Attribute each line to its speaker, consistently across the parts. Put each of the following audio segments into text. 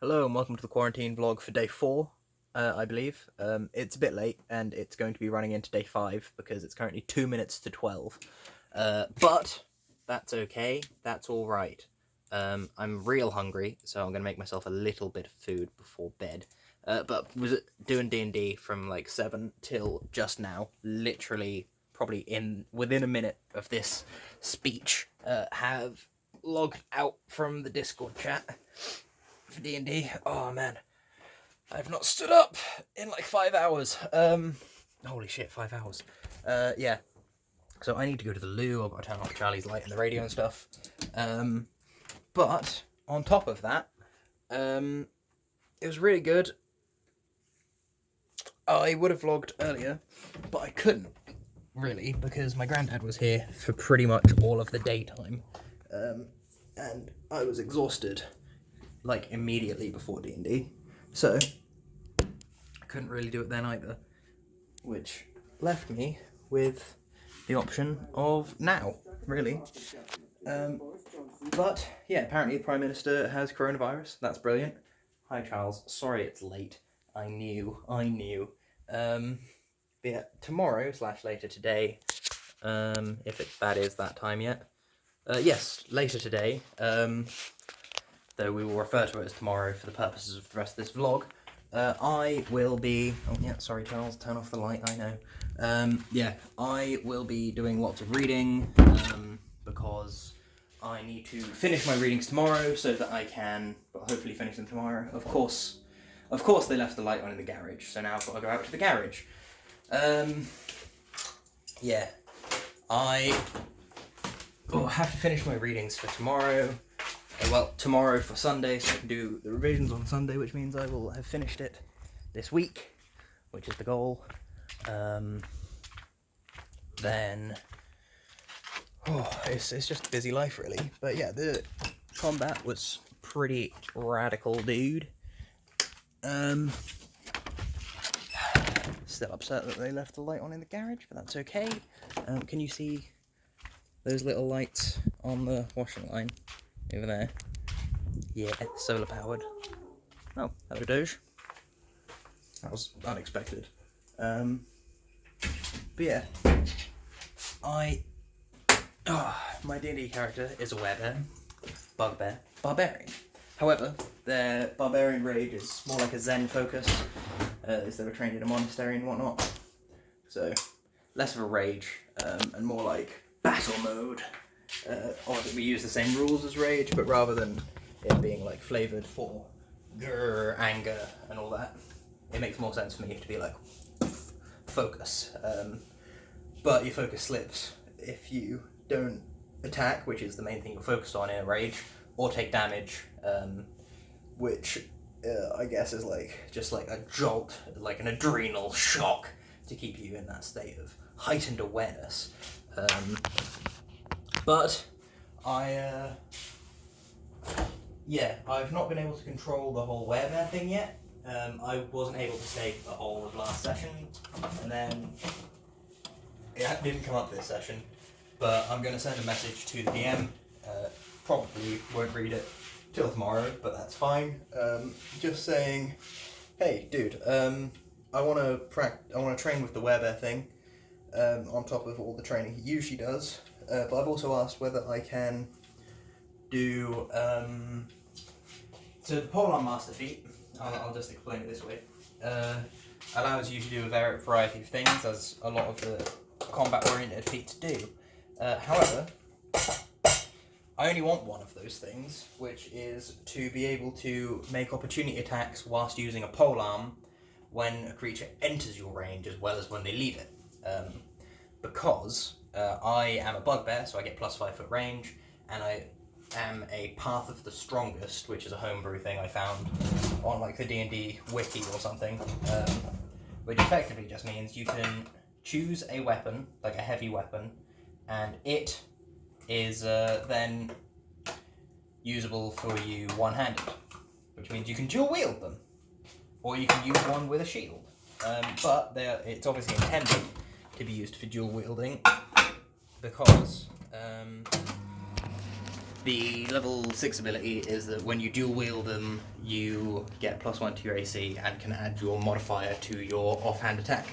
Speaker 1: Hello and welcome to the quarantine vlog for day 4, I believe. It's a bit late and it's going to be running into day 5 because it's currently 2 minutes to 12. But that's okay, that's alright. I'm real hungry, so I'm going to make myself a little bit of food before bed. But was doing D&D from like 7 till just now, literally probably within a minute of this speech, have logged out from the Discord chat for D&D. Oh man, I've not stood up in like 5 hours. Holy shit, 5 hours. Yeah. So I need to go to the loo. I've got to turn off Charlie's light and the radio and stuff. But on top of that, it was really good. I would have vlogged earlier, but I couldn't really because my granddad was here for pretty much all of the daytime, and I was exhausted like immediately before D&D, so I couldn't really do it then either, which left me with the option of now, really. But yeah, apparently the Prime Minister has coronavirus. That's brilliant. Hi Charles, sorry it's late. I knew. But yeah, tomorrow / later today, if that is that time yet. Yes, later today, though we will refer to it as tomorrow for the purposes of the rest of this vlog, I will be... Oh yeah, sorry Charles, turn off the light, I know. Yeah, I will be doing lots of reading, because I need to finish my readings tomorrow so that I can, well, hopefully finish them tomorrow. Of course they left the light on in the garage, so now I've got to go out to the garage. Yeah, I have to finish my readings for tomorrow. Well, tomorrow for Sunday, so I can do the revisions on Sunday, which means I will have finished it this week, which is the goal. Then, it's just a busy life, really. But yeah, the combat was pretty radical, dude. Still upset that they left the light on in the garage, but that's okay. Can you see those little lights on the washing line over there? Yeah, solar powered. Oh, hello Doge. That was unexpected. But yeah, my D&D character is a werebear, bugbear, barbarian. However, their barbarian rage is more like a zen focus, as they were trained in a monastery and whatnot. So, less of a rage, and more like battle mode. Or that we use the same rules as rage, but rather than it being like flavoured for grrr, anger and all that, it makes more sense for me to be like focus. But your focus slips if you don't attack, which is the main thing you're focused on in a rage, or take damage, which I guess is like just like a jolt, like an adrenal shock to keep you in that state of heightened awareness. But I've not been able to control the whole werebear thing yet. I wasn't able to stay for the whole of last session, and then it didn't come up this session, but I'm going to send a message to the DM. Probably won't read it till tomorrow, but that's fine. Just saying, hey dude, I want to train with the werebear thing, on top of all the training he usually does. But I've also asked whether I can do, so the polearm master feat, I'll just explain it this way, allows you to do a variety of things, as a lot of the combat-oriented feats do. However, I only want one of those things, which is to be able to make opportunity attacks whilst using a polearm when a creature enters your range as well as when they leave it. Because I am a bugbear, so I get plus 5 foot range, and I am a Path of the Strongest, which is a homebrew thing I found on like the D&D wiki or something, which effectively just means you can choose a weapon, like a heavy weapon, and it is then usable for you one-handed, which means you can dual wield them, or you can use one with a shield. But it's obviously intended to be used for dual wielding because The level 6 ability is that when you dual wield them, you get +1 to your AC and can add your modifier to your offhand attack,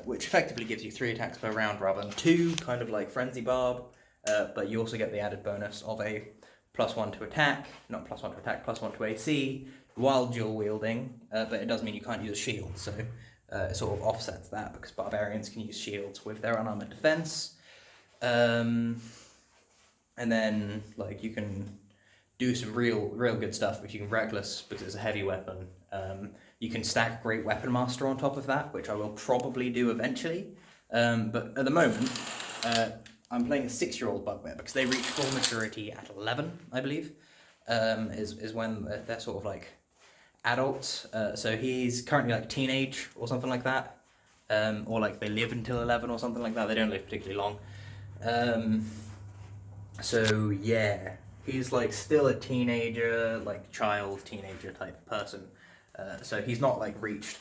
Speaker 1: which effectively gives you 3 attacks per round rather than 2, kind of like Frenzy Barb, but you also get the added bonus of a +1 to attack, not +1 to attack, +1 to AC, while dual wielding, but it does mean you can't use a shield, so it sort of offsets that, because barbarians can use shields with their unarmored defense. And then, like, you can do some real good stuff, but you can reckless because it's a heavy weapon. You can stack Great Weapon Master on top of that, which I will probably do eventually. But at the moment, I'm playing a 6-year-old bugbear because they reach full maturity at 11, I believe, is when they're sort of like adults. So he's currently like teenage or something like that, or like they live until 11 or something like that. They don't live particularly long. So yeah, he's like still a teenager, like teenager type person. So he's not like reached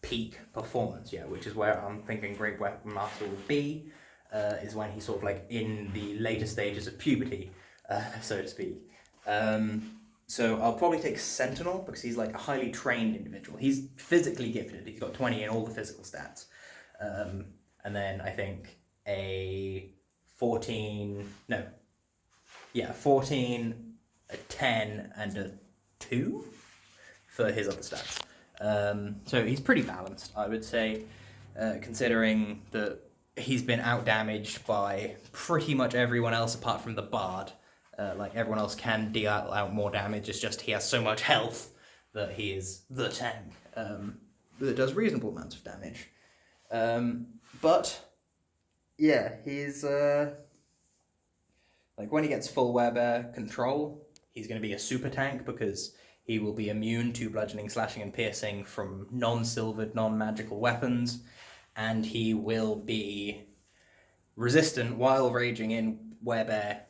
Speaker 1: peak performance yet, which is where I'm thinking Great Weapon Master would be, is when he's sort of like in the later stages of puberty, so to speak. So I'll probably take Sentinel because he's like a highly trained individual. He's physically gifted, he's got 20 in all the physical stats. And then I think a 14, a 10, and a 2 for his other stats. So he's pretty balanced, I would say, considering that he's been out-damaged by pretty much everyone else apart from the Bard. Like, everyone else can deal out more damage, it's just he has so much health that he is the tank that does reasonable amounts of damage. But, yeah, he's... like, when he gets full werebear control, he's going to be a super tank because he will be immune to bludgeoning, slashing, and piercing from non-silvered, non-magical weapons, and he will be resistant while raging in werebear,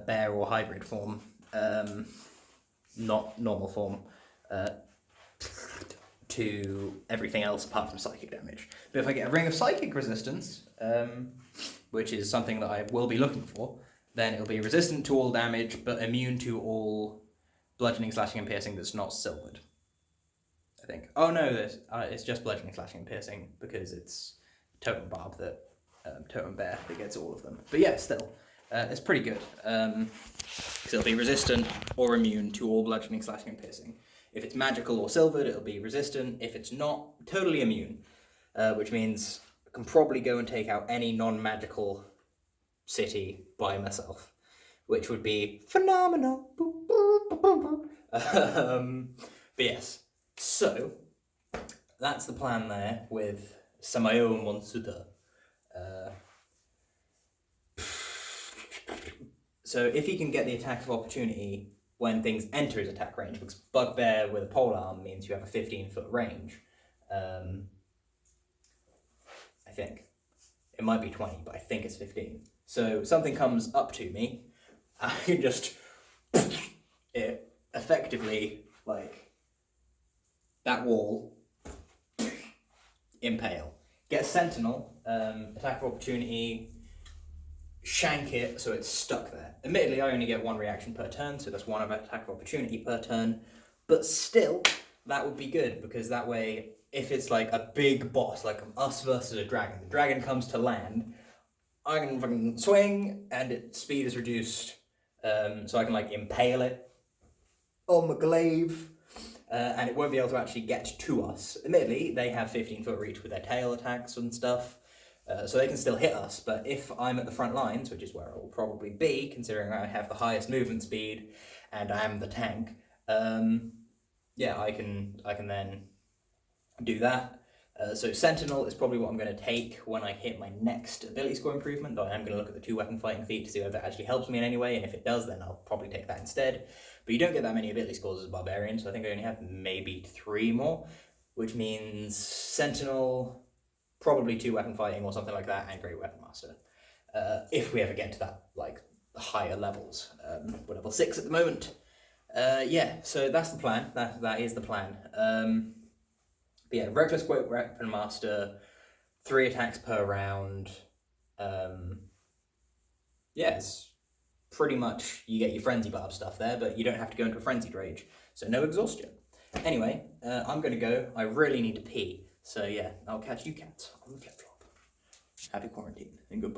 Speaker 1: bear or hybrid form, not normal form, to everything else apart from psychic damage. But if I get a ring of psychic resistance, which is something that I will be looking for, then it'll be resistant to all damage, but immune to all bludgeoning, slashing, and piercing that's not silvered, I think. Oh no, it's just bludgeoning, slashing, and piercing, because it's Totem Barb that, Totem Bear that gets all of them. But yeah, still, it's pretty good, because it'll be resistant or immune to all bludgeoning, slashing, and piercing. If it's magical or silvered, it'll be resistant. If it's not, totally immune, which means I can probably go and take out any non-magical city by myself, which would be phenomenal. But yes, so that's the plan there with Samayo Monsuda. So if he can get the attack of opportunity when things enter his attack range, because Bugbear with a polearm means you have a 15-foot range, I think. It might be 20, but I think it's 15. So something comes up to me, I can just it effectively, like, that wall, impale. Get Sentinel, attack of opportunity, shank it so it's stuck there. Admittedly, I only get 1 reaction per turn, so that's 1 of attack of opportunity per turn, but still, that would be good, because that way, if it's like a big boss, like us versus a dragon, the dragon comes to land, I can fucking swing, and its speed is reduced, so I can like impale it on the glaive, and it won't be able to actually get to us. Admittedly, they have 15-foot reach with their tail attacks and stuff, so they can still hit us, but if I'm at the front lines, which is where I will probably be, considering I have the highest movement speed, and I am the tank, yeah, I can then do that. So Sentinel is probably what I'm going to take when I hit my next ability score improvement, though I am going to look at the 2-weapon fighting feat to see whether that actually helps me in any way, and if it does, then I'll probably take that instead. But you don't get that many ability scores as a barbarian, so I think I only have maybe 3 more, which means Sentinel, probably 2-weapon fighting or something like that, and Great Weapon Master. If we ever get to that, like, higher levels. We're level 6 at the moment. Yeah, so that's the plan. That is the plan. But yeah, Reckless Great Weapon Master, 3 attacks per round. Yeah, pretty much you get your frenzy barb stuff there, but you don't have to go into a frenzied rage. So no exhaustion. Anyway, I'm going to go. I really need to pee. So yeah, I'll catch you cats on the flip-flop. Happy quarantine and goodbye.